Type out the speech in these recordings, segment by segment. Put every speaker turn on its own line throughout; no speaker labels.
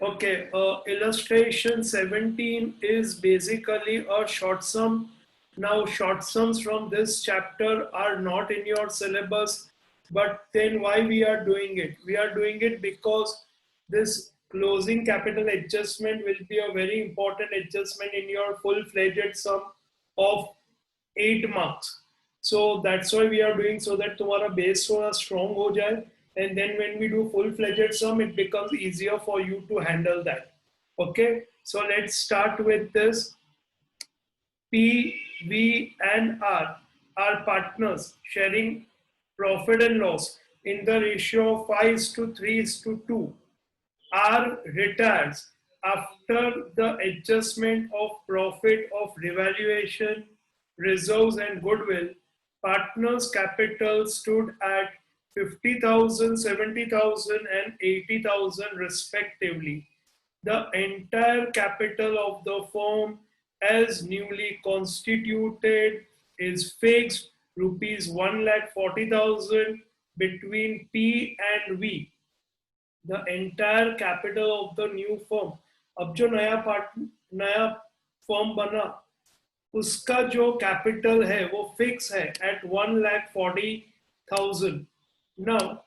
Okay, illustration 17 is basically a short sum. Now, short sums from this chapter are not in your syllabus, but then why we are doing it? We are doing it because this closing capital adjustment will be a very important adjustment in your full-fledged sum of 8 marks. So that's why we are doing, so that तुम्हारा base थोड़ा strong हो जाए, and then when we do full-fledged sum, it becomes easier for you to handle that. Okay, so let's start with this. P, V, and R are partners sharing profit and loss in the ratio of 5:3:2. R retires after the adjustment of profit of revaluation, reserves, and goodwill. Partners' capital stood at 50,000, 70,000, and 80,000 respectively. The entire capital of the firm as newly constituted is fixed rupees 1,40,000 between P and V. The entire capital of the new firm. अब जो नया firm बना उसका जो capital है वो fix है at 1,40,000. Now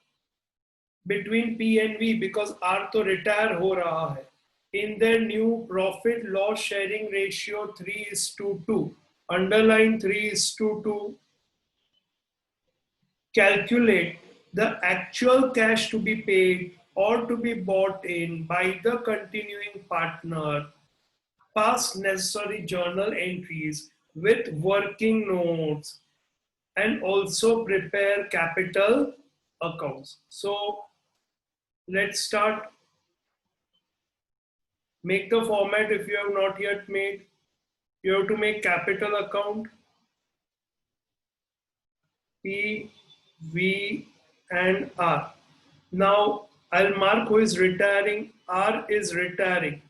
between P and V, because R तो रिटायर हो रहा है, in their new profit loss sharing ratio 3:2, underline 3:2, calculate the actual cash to be paid or to be bought in by the continuing partner, pass necessary journal entries with working notes, and also prepare capital accounts. So let's start. Make the format if you have not yet made. You have to make capital account, P, V, and R. Now I'll mark who is retiring. R is retiring.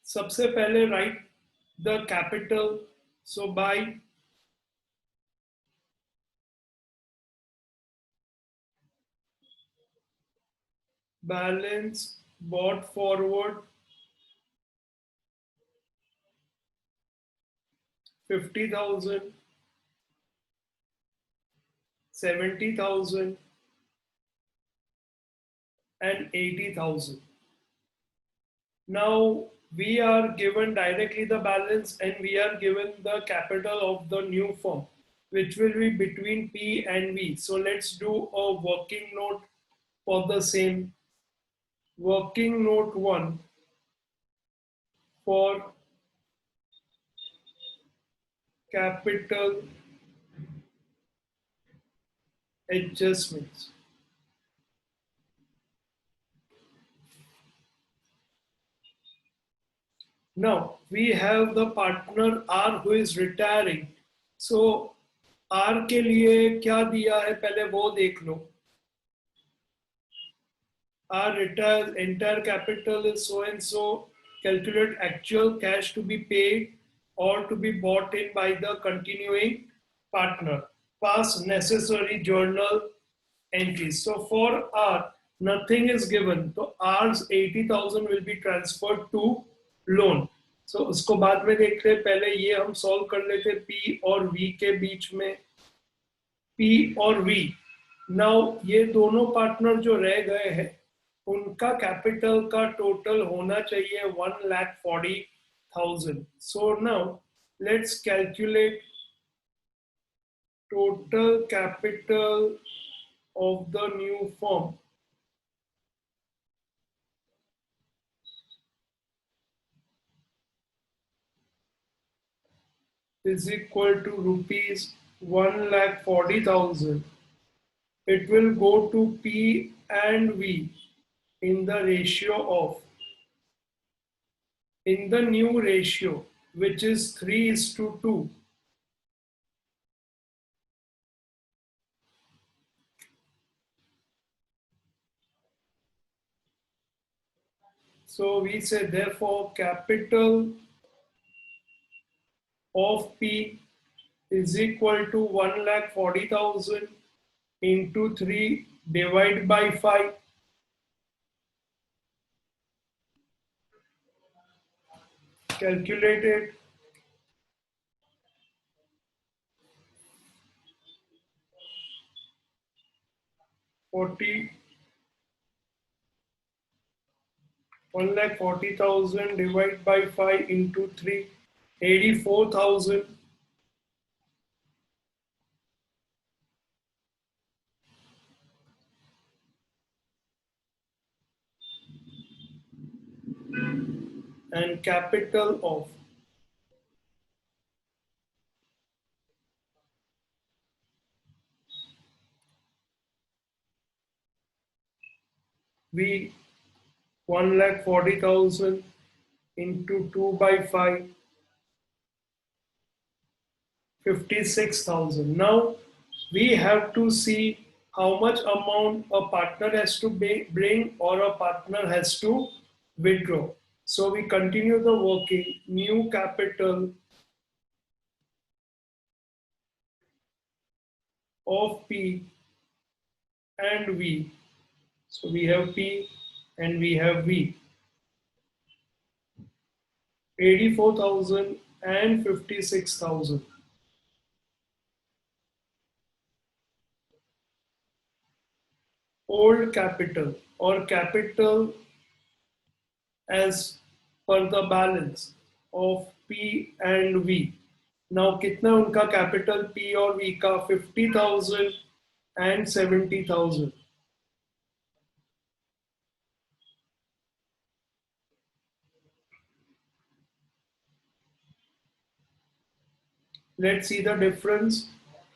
सबसे पहले write the capital. So by balance bought forward 50,000, 70,000, and 80,000. Now we are given directly the balance and we are given the capital of the new firm, which will be between P and V. So let's do a working note for the same. Working note 1 for capital adjustments. Now we have the partner R who is retiring. So R के लिए क्या दिया है पहले वो देख लो. R retires, entire capital is so and so. Calculate actual cash to be paid or to be bought in by the continuing partner. Pass necessary journal entries. So for R, nothing is given. So R's 80,000 will be transferred to loan. So उसको बाद में देखते हैं, पहले ये हम solve कर लेते P और V के बीच में. P और V. नाउ ये दोनों पार्टनर जो रह गए हैं उनका कैपिटल का टोटल होना चाहिए 1,40,000. So now let's calculate total capital of the new firm. Is equal to rupees 1,40,000. It will go to P and V in the ratio of, in the new ratio, which is 3:2. So we say therefore capital of P is equal to 1,40,000 into 3 divided by 5. Calculated 40 1,40,000 divided by 5 into 3 84,000 and capital of V 1,40,000 into 2 by 5 56,000. Now we have to see how much amount a partner has to bring or a partner has to withdraw. So we continue the working. New capital of P and V. So we have P and we have V. 84,000 and 56,000. Old capital or capital as per the balance of P and V. Now कितना उनका capital P और V का 50,000 and 70,000. Let's see the difference.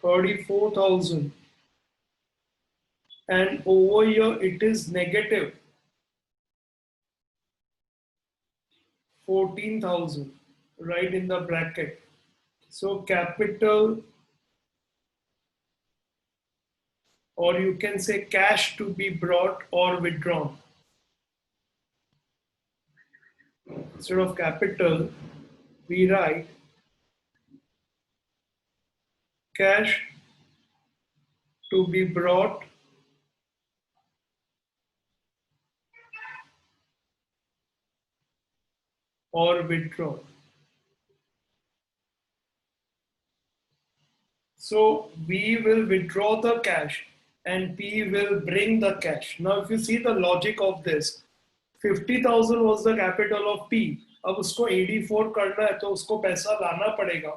34,000 and over here it is negative 14,000 right in the bracket. So capital, or you can say cash to be brought or withdrawn. Instead of capital, we write cash to be brought or withdrawn. So we will withdraw the cash and P will bring the cash. Now if you see the logic of this, 50,000 was the capital of P. अब उसको 84 करना है तो उसको पैसा लाना पड़ेगा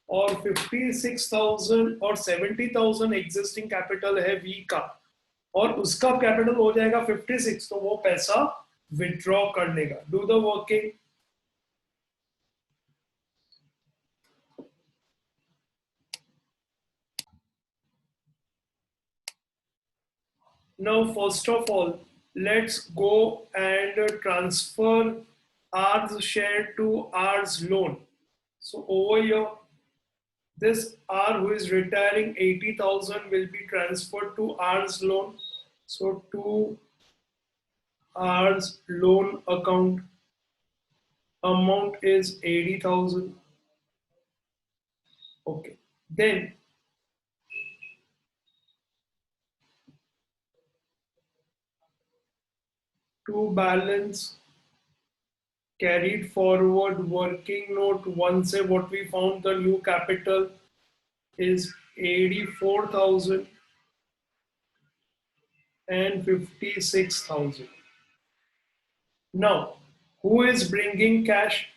और 56,000 और 70,000 एग्जिस्टिंग कैपिटल है V का और उसका कैपिटल हो जाएगा 56, तो वो पैसा विड्रॉ कर लेगा. Do the working. Now, first of all, let's go and transfer R's share to R's loan. So over here, this R who is retiring 80,000 will be transferred to R's loan. So to R's loan account, amount is 80,000. Okay. Then to balance carried forward working note 1 say what we found the new capital is 84,000 and 56,000. Now, who is bringing cash?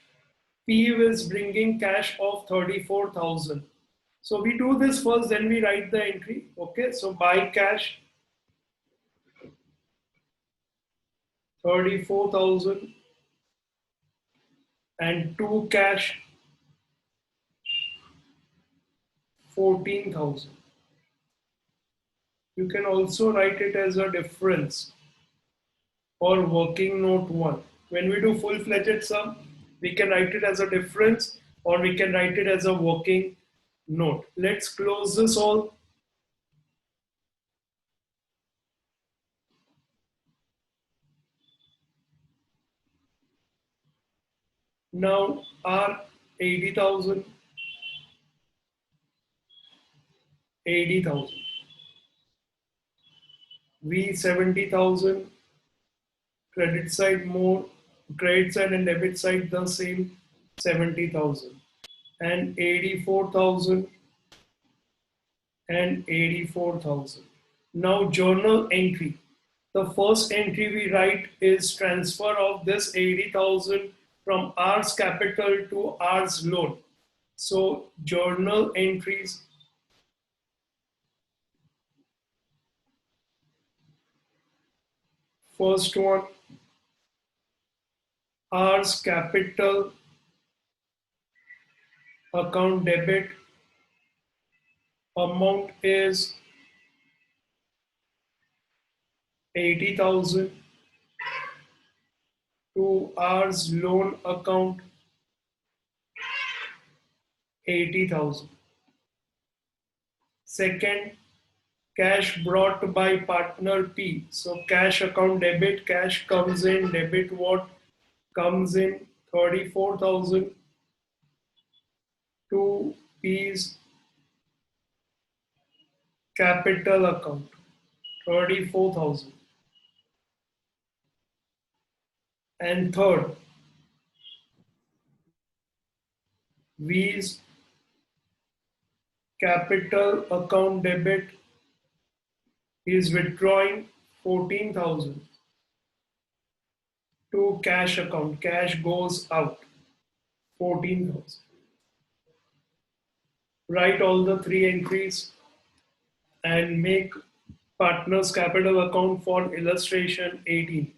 P is bringing cash of 34,000. So we do this first, then we write the entry. Okay, so buy cash 34,000 and to cash 14,000. You can also write it as a difference or working note 1. When we do full-fledged sum, we can write it as a difference or we can write it as a working note. Let's close this all. Now R 80,000, 80,000. V 70,000, credit side more, credit side and debit side the same, 70,000. And 84,000 and 84,000. Now journal entry. The first entry we write is transfer of this 80,000 from R's capital to R's loan. So journal entries, first one, R's capital account debit, amount is 80,000 to R's loan account 80,000. Second, cash brought by partner P. So cash account debit, cash comes in, debit what comes in, 34,000 to P's capital account, 34,000. And third, V's capital account debit is withdrawing 14,000 to cash account. Cash goes out 14,000. Write all the three entries and make partner's capital account for illustration 18.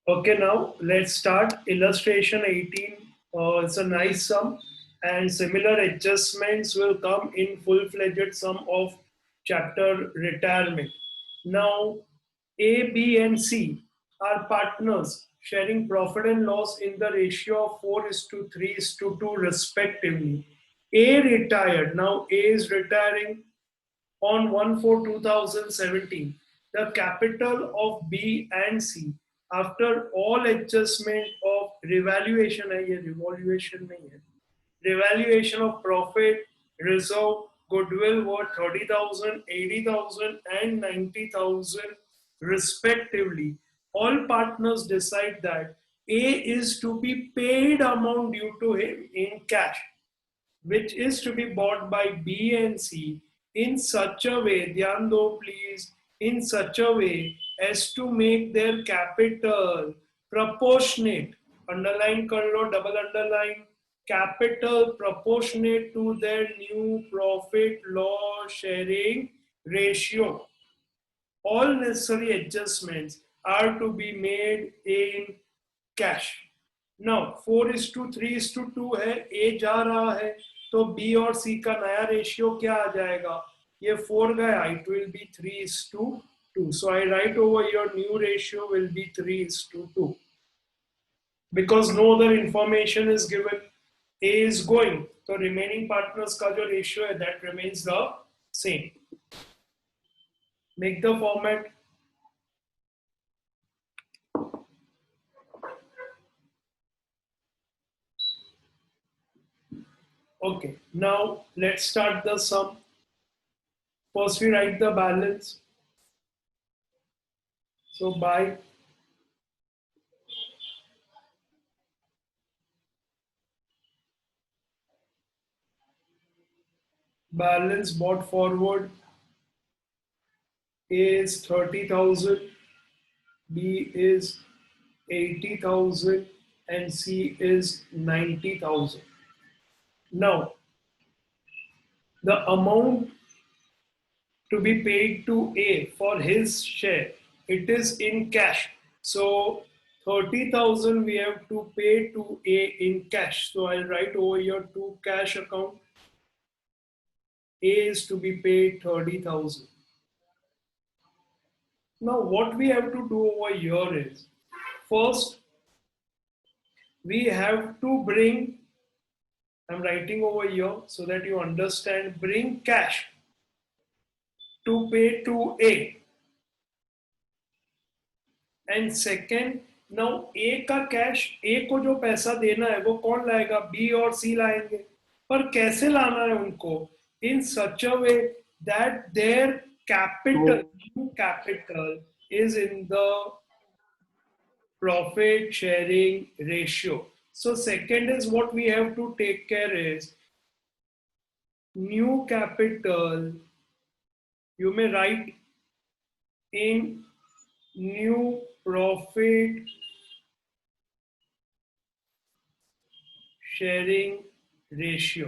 Okay, now let's start illustration 18. It's a nice sum, and similar adjustments will come in full-fledged sum of chapter retirement. Now, A, B, and C are partners sharing profit and loss in the ratio of 4 is to 3 is to 2 respectively. A retired. Now A is retiring on 1/4/2017, the capital of B and C after all adjustment of revaluation revaluation of profit, reserve, goodwill worth 30,000, 80,000, and 90,000 respectively. All partners decide that A is to be paid amount due to him in cash, which is to be bought by B and C in such a way, dhyan do please, in such a way as to make their capital proportionate, underline kar lo, double underline, capital proportionate to their new profit loss sharing ratio. All necessary adjustments are to be made in cash. Now 4:3:2 है, ए जा रहा है तो B और सी का नया ratio क्या आ जाएगा, ये 4 गया, it will be 3:2. So I right over your new ratio will be 3:2 because no other information is given. A is going, तो remaining partners का जो रेशियो है that remains the same. Make the format. Okay, now let's start the sum. First we write the balance. So by balance bought forward, A is 30,000, B is 80,000, and C is 90,000. Now, the amount to be paid to A for his share, it is in cash. So 30,000 we have to pay to A in cash. So I'll write over here to cash account A is to be paid 30,000. Now what we have to do over here is, first we have to bring, I'm writing over here so that you understand, bring cash to pay to A. And second, now A का cash, ए को जो पैसा देना है वो कौन लाएगा? B और सी लाएंगे. पर कैसे लाना है उनको? In such a way that their capital, new capital is in the profit sharing ratio. So second is what we have to take care is new capital, you may write in new profit sharing ratio.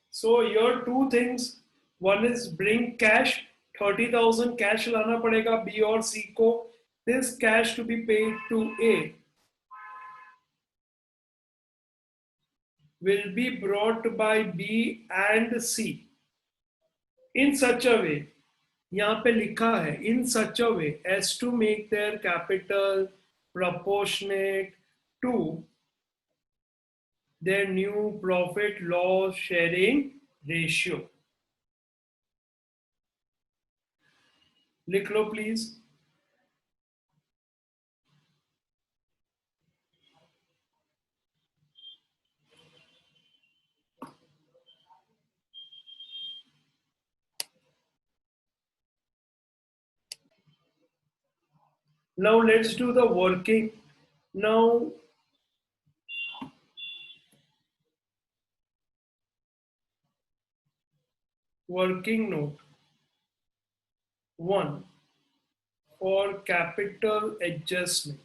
So here two things. One is bring cash, 30,000 cash लाना पड़ेगा B और C को. This cash to be paid to A will be brought by B and C in such a way. यहाँ पे लिखा है in such a way as to make their capital proportionate to their new profit loss sharing ratio. लिख लो please. Now let's do the working. Now working note 1 for capital adjustment.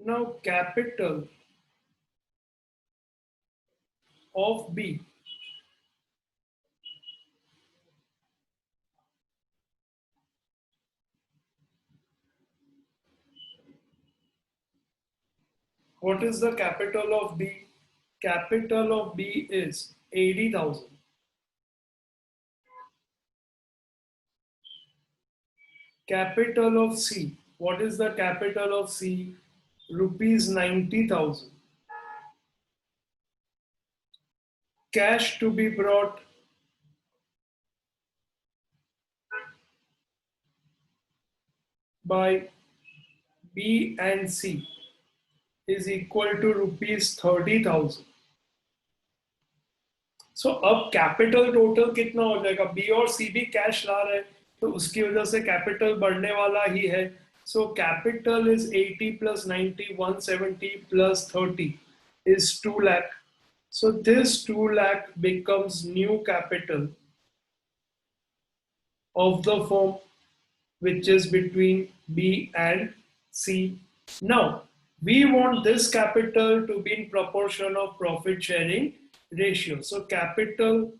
Now capital of B what is the capital of B? Capital of B is 80,000. Capital of C, what is the capital of C? Rupees 90,000. Cash to be brought by B and C is equal to rupees 30,000. सो अब capital total कितना हो जाएगा? B और सी भी cash ला रहे हैं तो उसकी वजह से कैपिटल बढ़ने वाला ही है. So capital is 80 plus 90, 170 plus 30 is 2 lakh. So this 2 lakh becomes new capital of the firm, which is between B and C. Now we want this capital to be in proportion of profit sharing ratio. So capital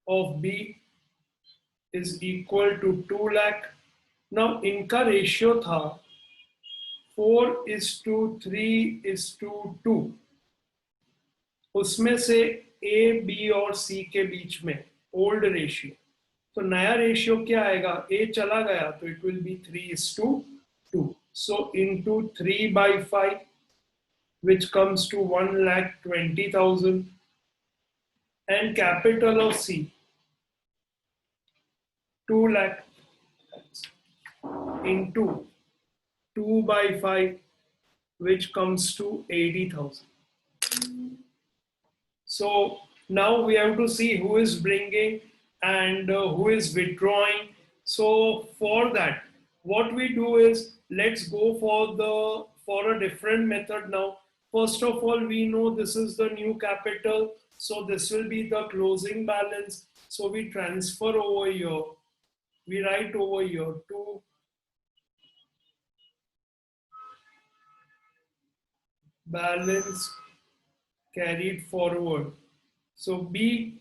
of B is equal to 2 lakh. Now इनका ratio था 4:3:2. उसमें से A, B और C के बीच में old ratio. तो नया ratio क्या आएगा? A चला गया तो it will be 3:2. So into 3/5 which comes to 1,20,000 and capital of C 2 lakh into 2/5 which comes to 80,000. So now we have to see who is bringing and who is withdrawing. So for that what we do is let's go for a different method now. First of all, we know this is the new capital, so this will be the closing balance. So we transfer over here, we write over here to balance carried forward. So B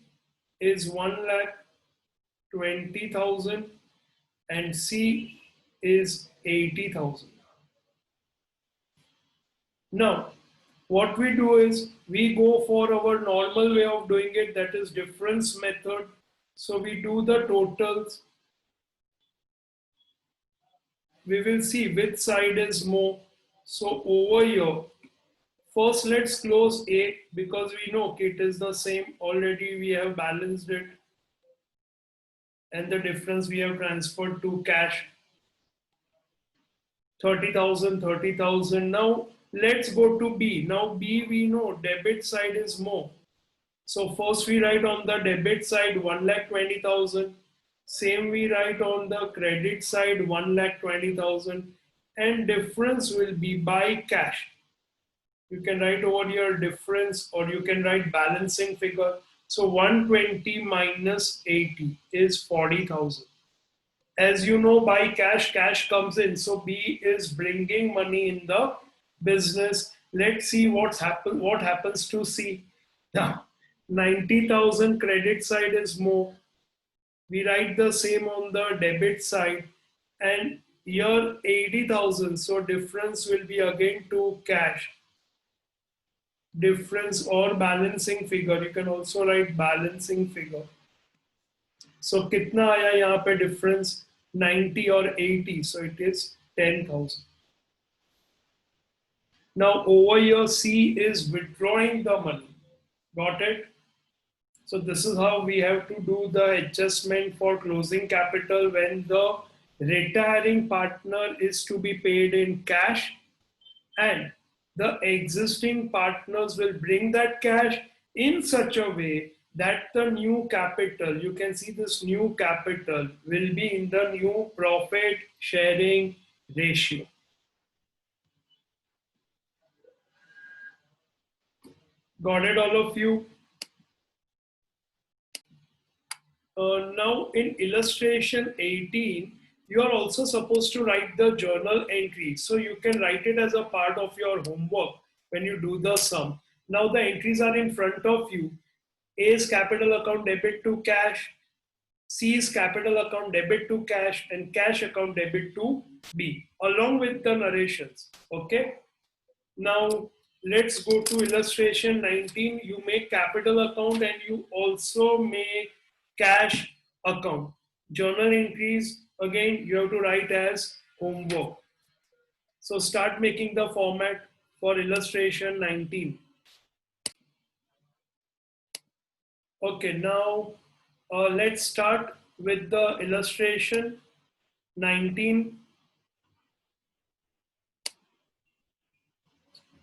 is 1,20,000 and C is 80,000. Now, what we do is we go for our normal way of doing it, that is difference method. So we do the totals. We will see which side is more. So over here, first let's close A because we know it is the same. Already we have balanced it and the difference we have transferred to cash. 30,000, 30,000. Now let's go to B. Now B we know debit side is more. So first we write on the debit side 1,20,000. Same we write on the credit side 1,20,000. And difference will be by cash. You can write over your difference or you can write balancing figure. So 120 minus 80 is 40,000. As you know, by cash, cash comes in. So B is bringing money in the business. Let's see what happens to C. Now, 90,000 credit side is more. We write the same on the debit side. And here 80,000. So difference will be again to cash. Difference or balancing figure. You can also write balancing figure. So कितना आया यहाँ पे difference 90 or 80, so it is 10,000. Now over here C is withdrawing the money. Got it? So this is how we have to do the adjustment for closing capital when the retiring partner is to be paid in cash and the existing partners will bring that cash in such a way that the new capital, you can see this new capital will be in the new profit sharing ratio. Got it, all of you? Now in illustration 18, you are also supposed to write the journal entry. So you can write it as a part of your homework when you do the sum. Now the entries are in front of you. A is capital account debit to cash. C is capital account debit to cash and cash account debit to B along with the narrations. Okay. Now let's go to illustration 19. You make capital account and you also make cash account. Journal entries again you have to write as homework. So start making the format for illustration 19. Okay, now let's start with the illustration 19.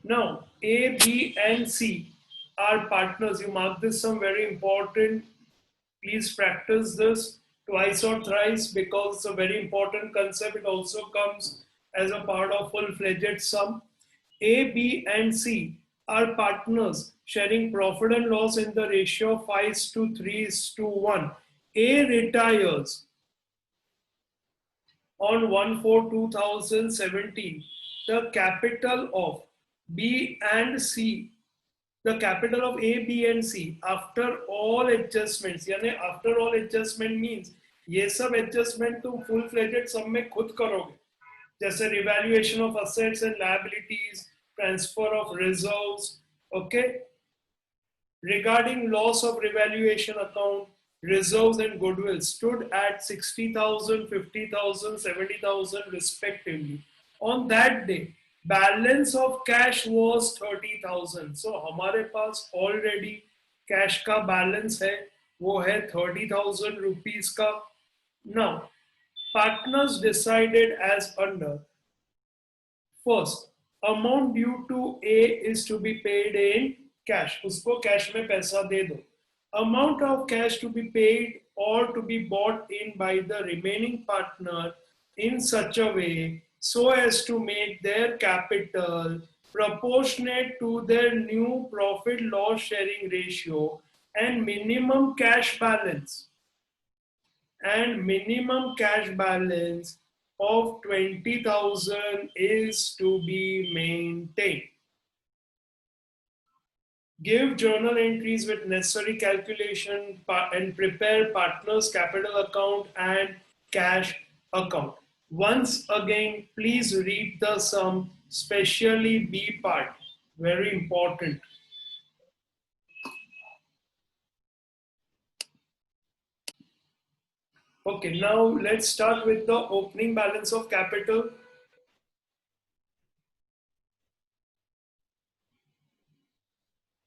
Now, A, B, and C are partners. You mark this some very important. Please practice this twice or thrice because it's a very important concept. It also comes as a part of full-fledged sum. A, B, and C are partners sharing profit and loss in the ratio of 5:3:1. A retires on 1/4/2017. The capital of B and C, the capital of A, B and C after all adjustments, यानी after all adjustment means ये सब adjustment तुम full fledged sum में खुद करोगे, जैसे revaluation of assets and liabilities, transfer of reserves, okay. Regarding loss of revaluation account, reserves and goodwill stood at 60,000, 50,000, 70,000 respectively. On that day, balance of cash was 30,000. So हमारे पास already cash का balance है, वो है 30,000 rupees का. Now, partners decided as under. First, amount due to A is to be paid in cash. उसको cash में पैसा दे दो. Amount of cash to be paid or to be bought in by the remaining partner in such a way so as to make their capital proportionate to their new profit loss sharing ratio and minimum cash balance of 20,000 is to be maintained. Give journal entries with necessary calculation and prepare partners capital account and cash account. Once again, please read the sum, especially B part. Very important. Okay, now let's start with the opening balance of capital.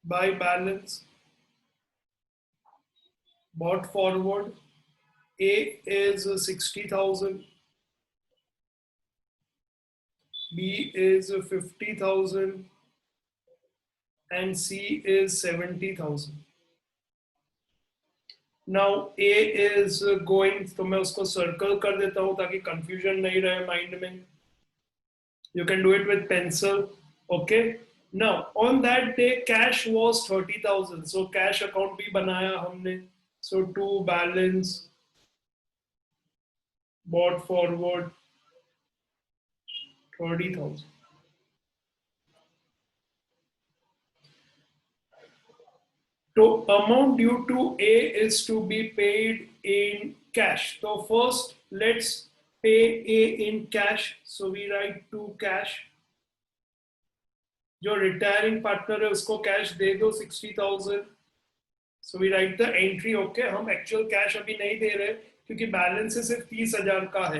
Buy balance, bought forward. A is 60,000, B is 50,000, and C is 70,000. Now A is going, तो मैं उसको circle कर देता हूँ ताकि confusion नहीं रहे mind में. You can do it with pencil. Okay. Now on that day cash was 30,000. So cash account भी बनाया हमने. So to balance, bought forward 30,000. So amount due to A is to be paid in cash. So first let's pay A in cash. So we write to cash. जो retiring partner है उसको cash दे दो 60,000. So we write the entry. Okay, हम actual cash अभी नहीं दे रहे क्योंकि बैलेंस सिर्फ 30,000 का है.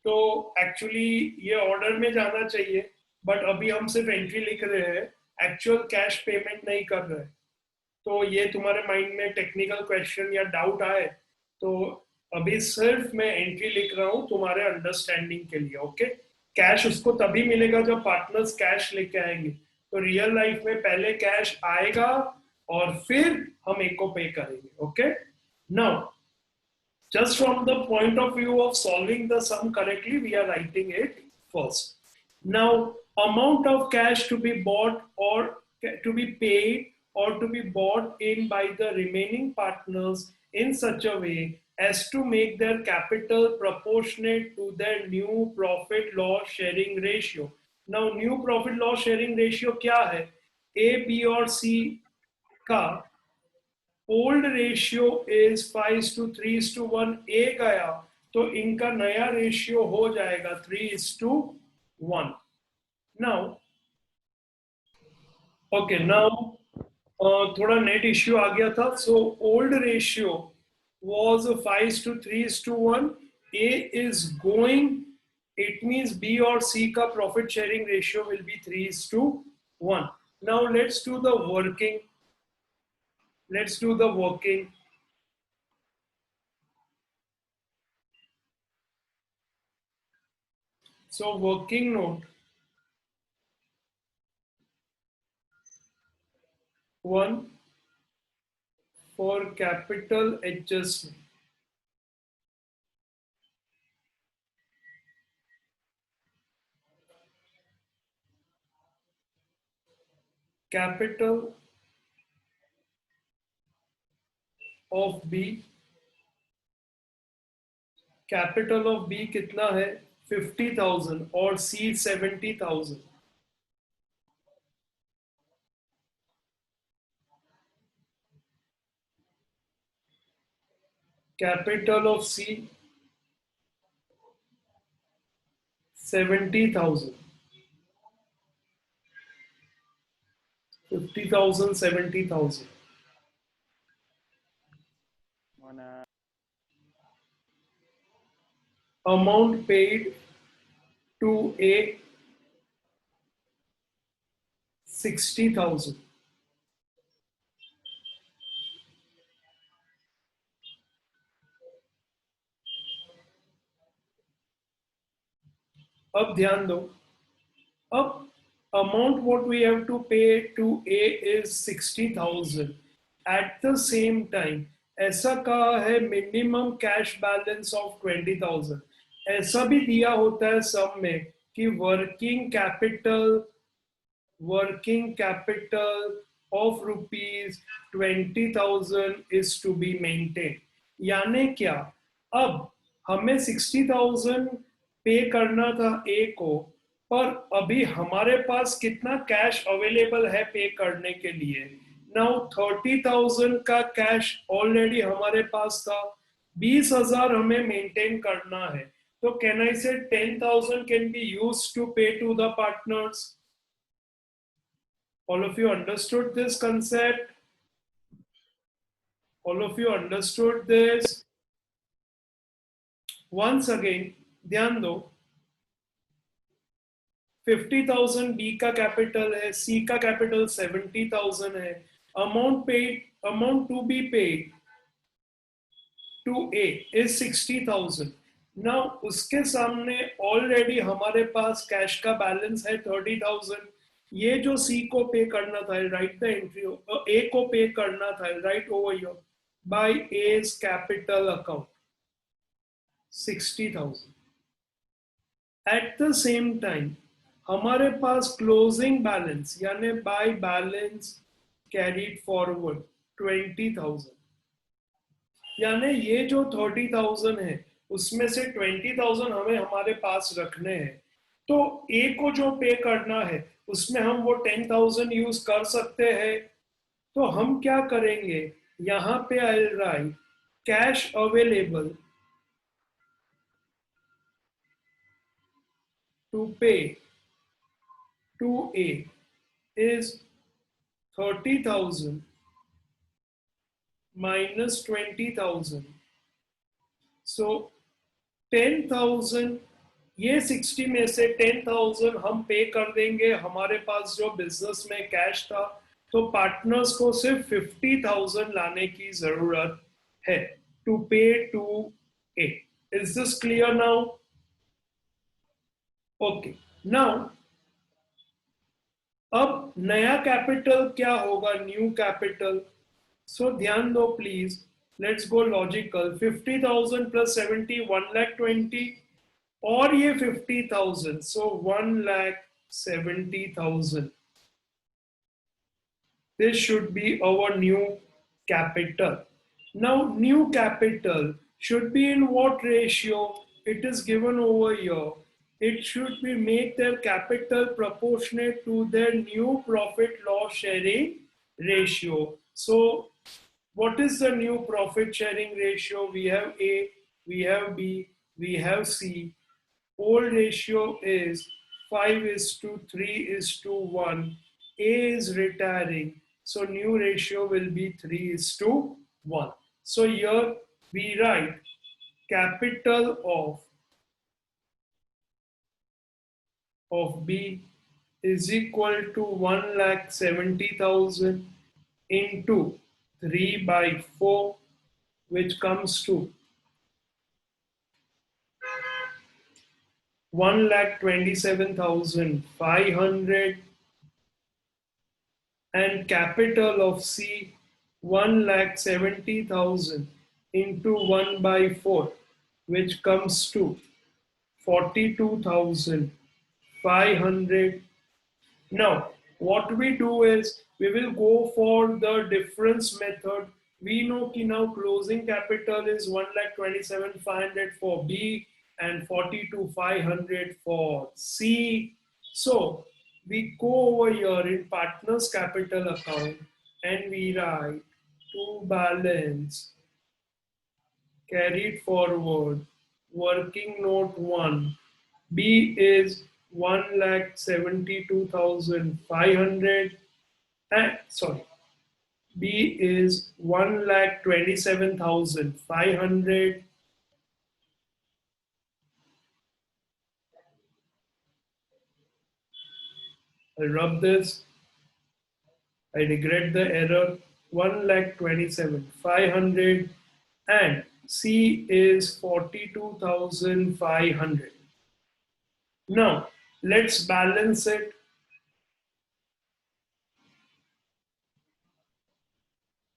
तो एक्चुअली ये ऑर्डर में जाना चाहिए, बट अभी हम सिर्फ एंट्री लिख रहे हैं, एक्चुअल कैश पेमेंट नहीं कर रहे. तो ये तुम्हारे माइंड में टेक्निकल क्वेश्चन या डाउट आए तो अभी सिर्फ मैं एंट्री लिख रहा हूँ तुम्हारे अंडरस्टैंडिंग के लिए. ओके, कैश उसको तभी मिलेगा जब पार्टनर्स कैश लेके आएंगे. तो रियल लाइफ में पहले कैश आएगा और फिर हम एक को पे करेंगे. Okay, now just from the point of view of solving the sum correctly, we are writing it first. Now amount of cash to be bought or to be paid or to be bought in by the remaining partners in such a way as to make their capital proportionate to their new profit loss sharing ratio. Now new profit loss sharing ratio क्या है? A, B और C का old ratio is 5:3:1. ए गया तो इनका नया ratio हो जाएगा 3:1. नाउ ओके, नाउ थोड़ा नेट इश्यू आ गया था. So old ratio was 5:3:1. A is going, it means B or C का profit sharing ratio will be 3:1. Now let's do the working. Let's do the working. So working note 1 for capital adjustment. Capital of B. Capital of B कितना है? 50,000 और C 70,000. Capital of C 70,000. 50,000, 70,000. Amount paid to A 60,000. अब ध्यान दो, अब amount what we have to pay to A is 60,000. At the same time ऐसा कहा है मिनिमम कैश बैलेंस ऑफ 20,000. ऐसा भी दिया होता है सब में कि working capital of rupees 20,000 is to be maintained. यानी क्या, अब हमें 60,000 पे करना था ए को, पर अभी हमारे पास कितना कैश अवेलेबल है पे करने के लिए? नाउ 30,000 का कैश ऑलरेडी हमारे पास था, 20,000 हमें मेंटेन करना है. So can I say 10,000 can be used to pay to the partners? All of you understood this concept? All of you understood this? Once again, ध्यान दो, 50,000 बी का कैपिटल है, सी का कैपिटल 70,000 है. Amount to be paid to A is 60,000. Now उसके सामने already हमारे पास cash का बैलेंस है 30,000. ये जो सी को पे करना था, राइट द एंट्री, ए को पे करना था, right over here by A's capital account 60,000. At the same time हमारे पास क्लोजिंग बैलेंस यानी बाय बैलेंस कैरीड फॉरवर्ड 20,000. यानी ये जो 30,000 है उसमें से 20,000 हमें हमारे पास रखने हैं. तो ए को जो पे करना है उसमें हम वो 10,000 यूज कर सकते हैं. तो हम क्या करेंगे, यहां पे आई right cash available to pay to A is 30,000 minus 20,000. So 10,000, ये 60 में से 10,000 हम पे कर देंगे. हमारे पास जो बिजनेस में कैश था, तो पार्टनर्स को सिर्फ 50,000 लाने की जरूरत है to pay to A. Is this clear now? Okay. Now अब नया कैपिटल क्या होगा, न्यू कैपिटल. सो ध्यान दो please, let's go logical. 50,000 plus 70 1,20,000 और ये 50,000, सो 1,70,000. This should be our new capital. Now new capital should be in what ratio? It is given over here. It should be make their capital proportionate to their new profit loss sharing ratio. So what is the new profit sharing ratio? We have A, we have B, we have C. Old ratio is 5:3:1. A is retiring, so new ratio will be 3:1. So here we write capital of B is equal to 1,70,000 into 3/4, which comes to 1,27,500, and capital of C 1,70,000 into 1/4, which comes to 42,500. Now what we do is we will go for the difference method. We know कि now closing capital is 1,27,500 for B and 42,500 for C. So we go over here in partners capital account and we write to balance carried forward working note 1. B is 1,72,500 and sorry, B is 1,27,500. I rub this. I regret the error. 1,27,500 and C is 42,500. Now let's balance it.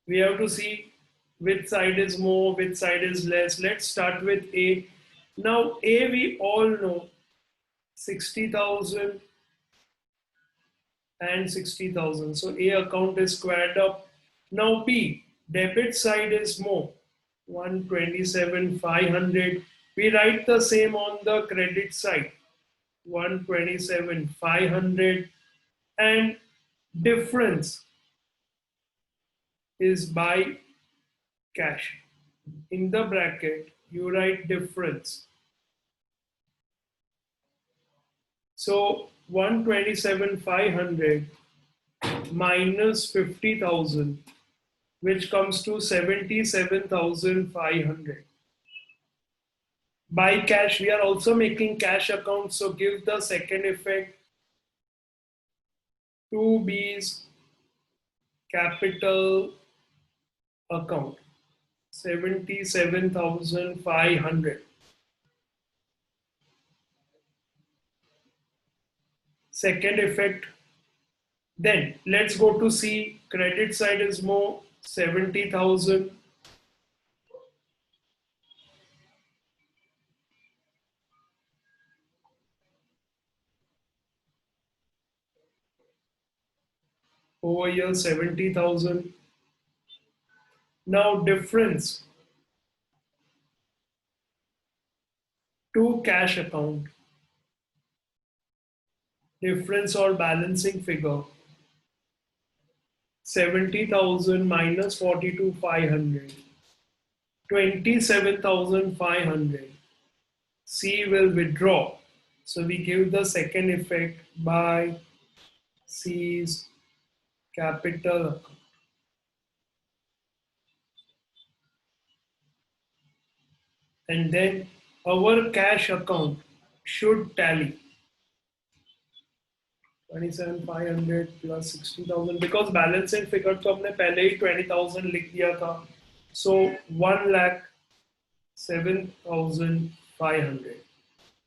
We have to see which side is more, which side is less. Let's start with A. Now A we all know 60,000 and 60,000. So A account is squared up. Now B, debit side is more, 127,500. We write the same on the credit side, 127,500, and difference is by cash. In the bracket, you write difference. So 127,500 minus 50,000, which comes to 77,500. By cash, we are also making cash account. So give the second effect, 2B's capital account, 77,500. Second effect. Then let's go to C. Credit side is more, 70,000. Over here, 70,000. Now difference to cash account. Difference or balancing figure. 70,000 minus 42,500. 27,500. C will withdraw. So we give the second effect by C's capital account. And then our cash account should tally 27,500 plus 60,000, because balancing figure तो हमने पहले ही 20,000 लिख दिया था. So 1,07,500.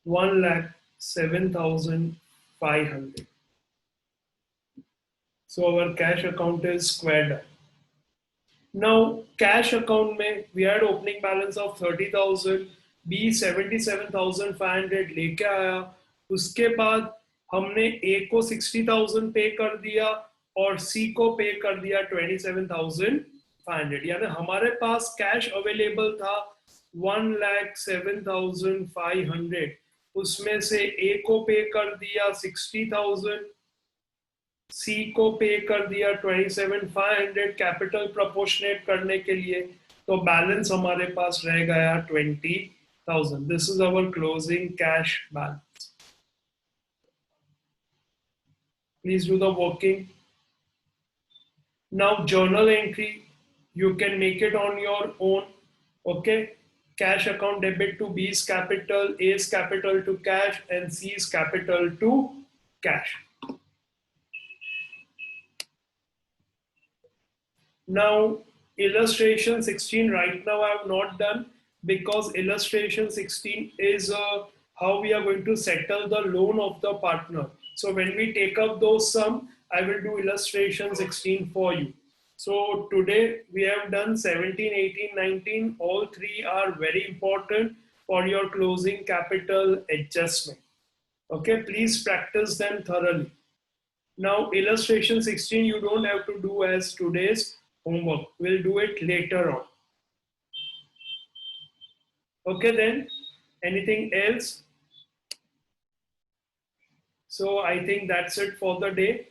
1,07,500. So our cash account is squared up. Now cash account में we had opening balance of 30,000, B 77,500 लेके आया. उसके बाद हमने A को 60,000 पे कर दिया और C को पे कर दिया 27,500. यानी हमारे पास कैश अवेलेबल था 1,07,500. उसमें से A को पे कर दिया 60,000, C को पे कर दिया 27,500 कैपिटल प्रोपोर्शनेट करने के लिए. तो बैलेंस हमारे पास रह गया 20,000. This is our closing cash balance. Please do the working. Now journal entry, you can make it on your own. Okay, cash account debit to B's capital, A's capital to cash, and C's capital to cash. Now illustration 16 right now I have not done, because illustration 16 is how we are going to settle the loan of the partner. So when we take up those sum, I will do illustration 16 for you. So today we have done 17, 18, 19. All three are very important for your closing capital adjustment. Okay, please practice them thoroughly. Now illustration 16 you don't have to do as today's homework. We'll do it later on. Okay then, anything else? So I think that's it for the day.